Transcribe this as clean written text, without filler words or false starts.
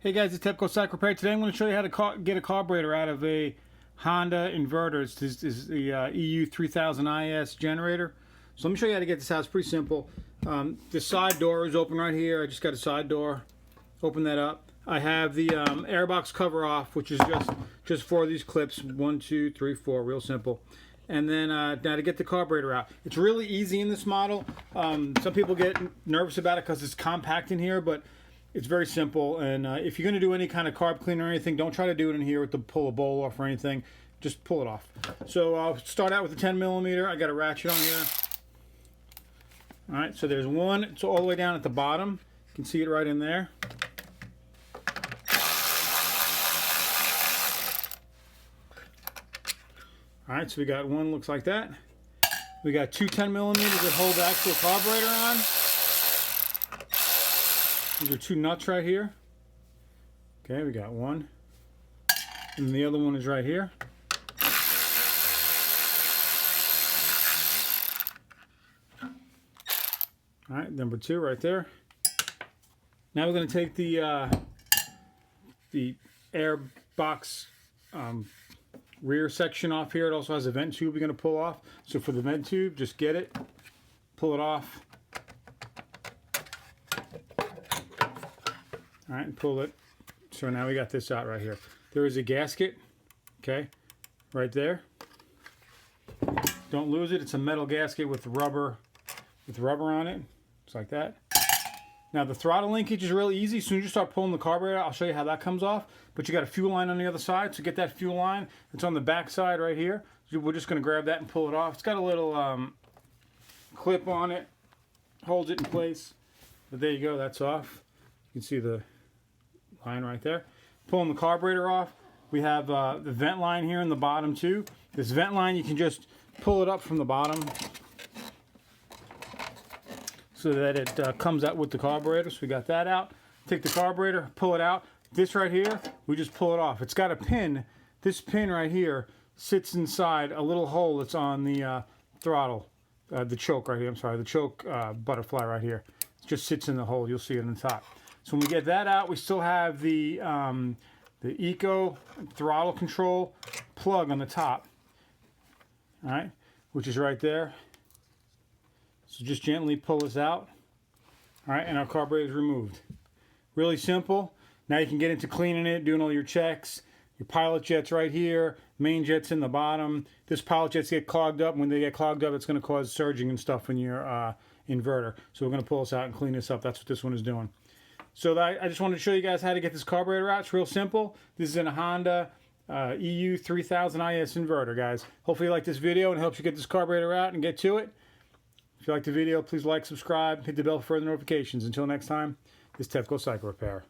Hey guys, it's TEPCO Cycle Repair. Today I'm going to show you how to get a carburetor out of a Honda inverter. This is the EU3000is generator. So let me show you how to get this out. It's pretty simple. The side door is open right here. I just got a side door. Open that up. I have the airbox cover off, which is just four of these clips. 1, 2, 3, 4. Real simple. And then now to get the carburetor out. It's really easy in this model. Some people get nervous about it because it's compact in here, but it's very simple. And if you're going to do any kind of carb cleaner or anything, don't try to do it in here with the pull a bowl off or anything. Just pull it off. So I'll start out with the 10 millimeter. I got a ratchet on here. All right, so there's one. It's all the way down at the bottom. You can see it right in there. All right, so we got one, looks like that. We got two 10 millimeters that hold the actual carburetor on. These are two nuts right here. Okay, we got one. And the other one is right here. All right, number two right there. Now we're going to take the air box rear section off here. It also has a vent tube you're going to pull off. So for the vent tube, just get it, pull it off. All right, and pull it. So now we got this out right here. There is a gasket, okay, right there. Don't lose it. It's a metal gasket with rubber on it. Just like that. Now the throttle linkage is really easy. As soon as you start pulling the carburetor out, I'll show you how that comes off. But you got a fuel line on the other side, so get that fuel line. It's on the back side right here. So we're just going to grab that and pull it off. It's got a little clip on it, holds it in place. But there you go, that's off. You can see the line right there. Pulling the carburetor off. We have the vent line here in the bottom too. This vent line, you can just pull it up from the bottom so that it comes out with the carburetor. So we got that out. Take the carburetor, pull it out. This right here, we just pull it off. It's got a pin. This pin right here sits inside a little hole that's on the throttle, the choke right here. I'm sorry, the choke butterfly right here. It just sits in the hole. You'll see it on the top. So when we get that out, we still have the Eco throttle control plug on the top. All right, which is right there. So just gently pull this out. All right, and our carburetor is removed. Really simple. Now you can get into cleaning it, doing all your checks. Your pilot jet's right here. Main jet's in the bottom. This pilot jets get clogged up. When they get clogged up, it's going to cause surging and stuff in your inverter. So we're going to pull this out and clean this up. That's what this one is doing. So I just wanted to show you guys how to get this carburetor out. It's real simple. This is in a Honda EU3000is inverter, guys. Hopefully you like this video and it helps you get this carburetor out and get to it. If you like the video, please like, subscribe, hit the bell for further notifications. Until next time, this is TEPCO Cycle Repair.